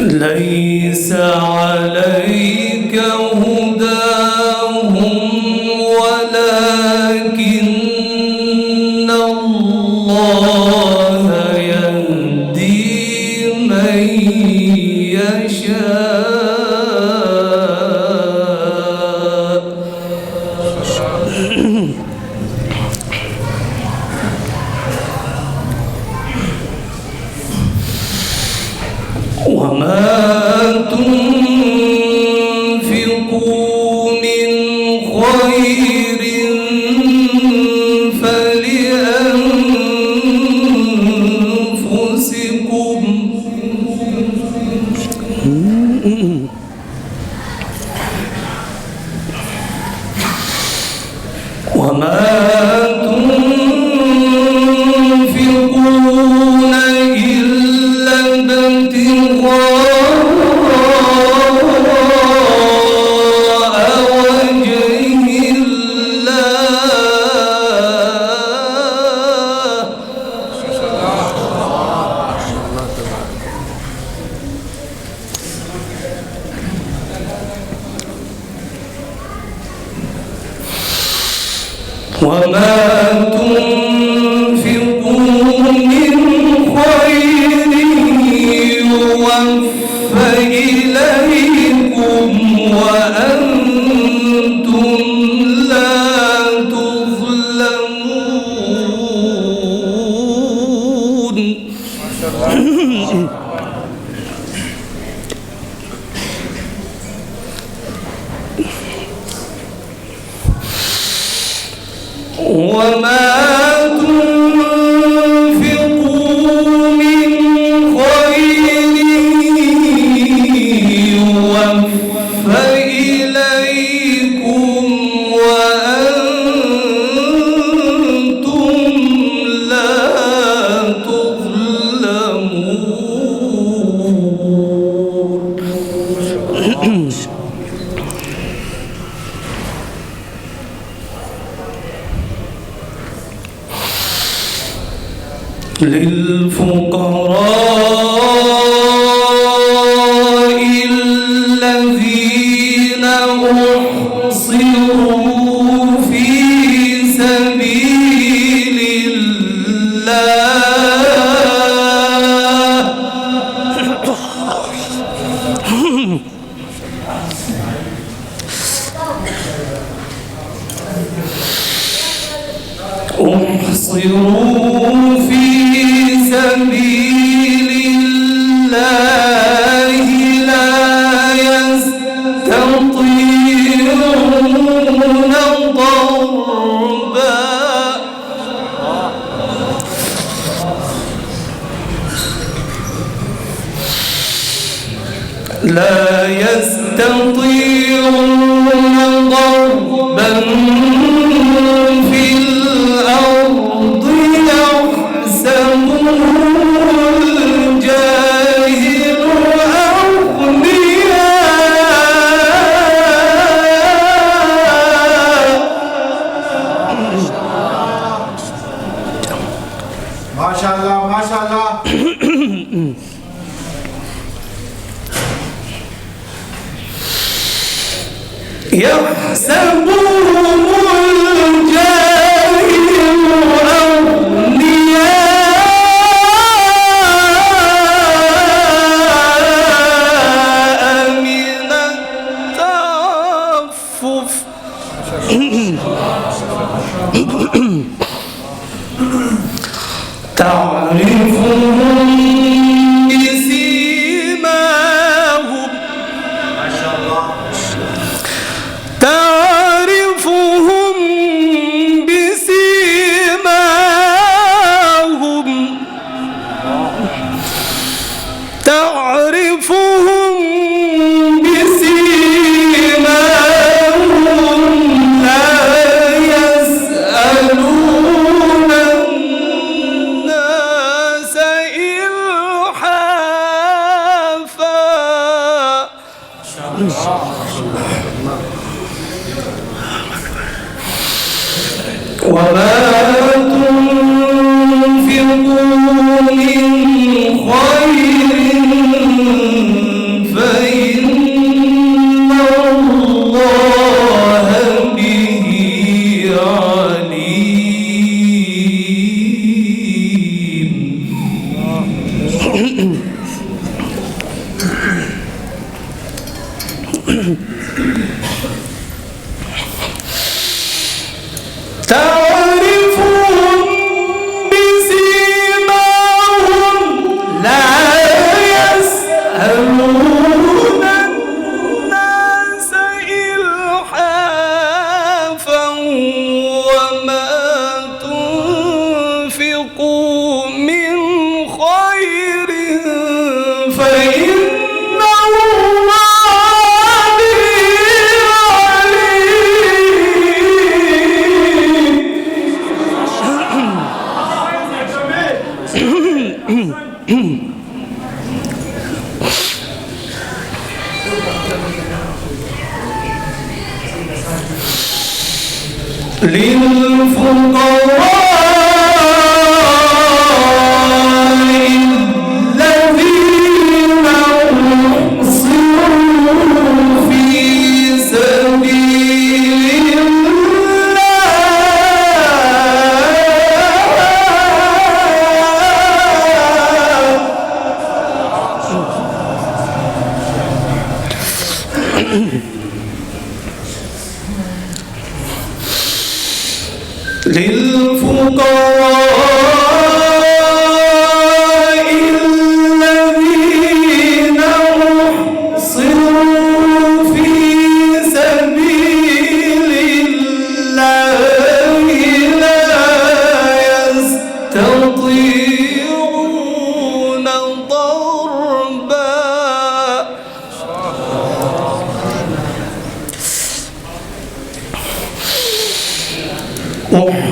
ليس عليك هداهم ولكن الله يهدي من يشاء وما تنفقوا من خير فلأنفسكم وما تنفقون إلا ابتغاء وجه الله وما تنفقوا من خير يوفى إليكم وأنتم لا تظلمون وما تنفقوا من خير يوفى إليكم وأنتم لا تظلمون للفقراء الذين أحصروا في سبيل الله أحصروا في سبيل الله لا يستطيعون ضربا لا يستطيعون ضربا في الأرض يحسبهم الجاهل أغنياء ما شاء الله ما شاء الله يحسبهم الجاهل أغنياء من التعفف تعرفهم بسيماهم تعرفهم بسيماهم تعرفهم بسيماهم لا يسألون الناس إلحافا وما تنفقوا من خير تعرفهم بسيماهم لا يسألون الناس إلحافا وما تنفقوا من خير فإن للفقراء الذين أحصروا في سبيل للفقراء الذين أحصروا في سبيل الله لا يستطيعون ضربا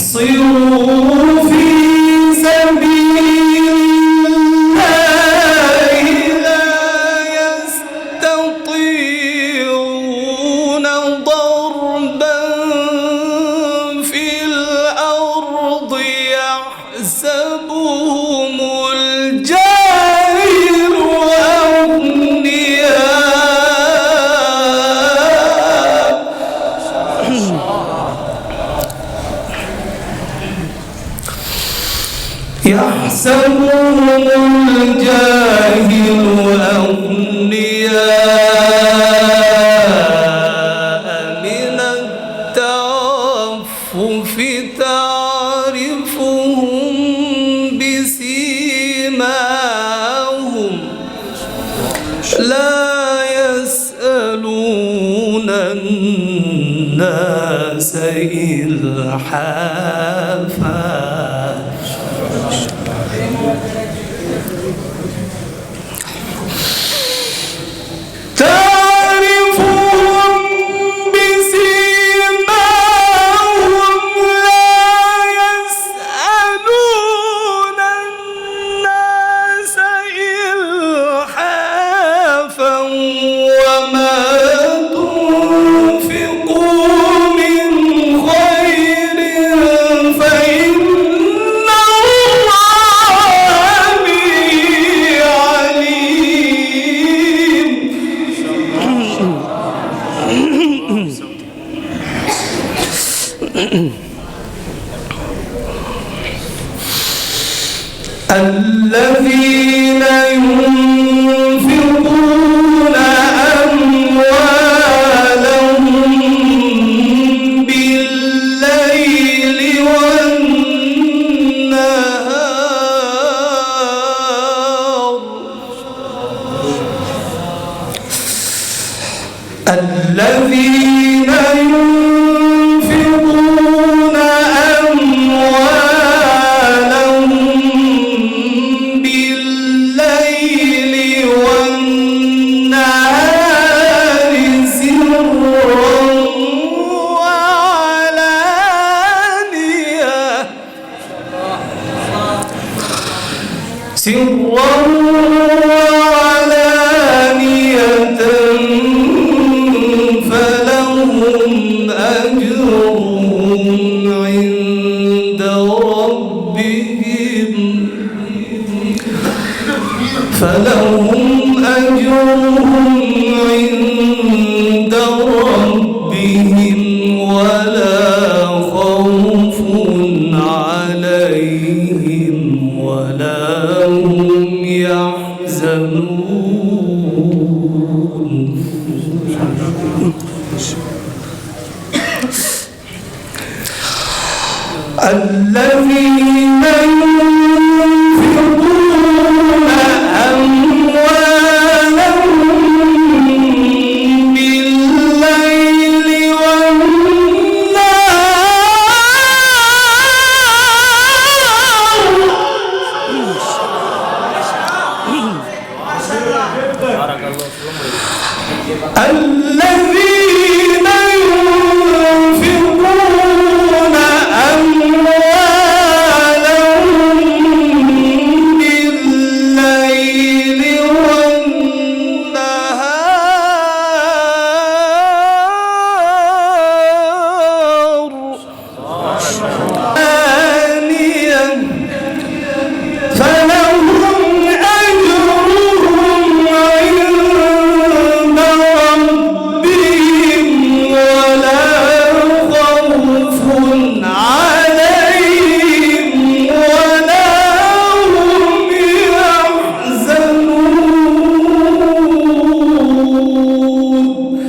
أحصروا في سبيل الله لا يستطيعون ضربا في الأرض يحسبهم الجاهل أغنياء يحسبهم الجاهل أغنياء من التعفف تعرفهم بسيماهم لا يسألون الناس إلحافا تعرفهم بسيماهم لا يسألون الناس إلحافا وما تنفقوا من خير فإن الذين ينفقون أموالهم بالليل والنهار الذين ينفقون أموالهم بالليل والنهار سرا وعلانية فلهم أجرهم عند ربهم عند ربهم ولا خوف عليهم ولا هم يحزنون الذين ينفقون أموالهم بالليل الذين ينفقون أموالهم بالليل والنهار ثانيا فلهم أجرهم عند ربهم ولا خوف عليهم ولا هم يحزنون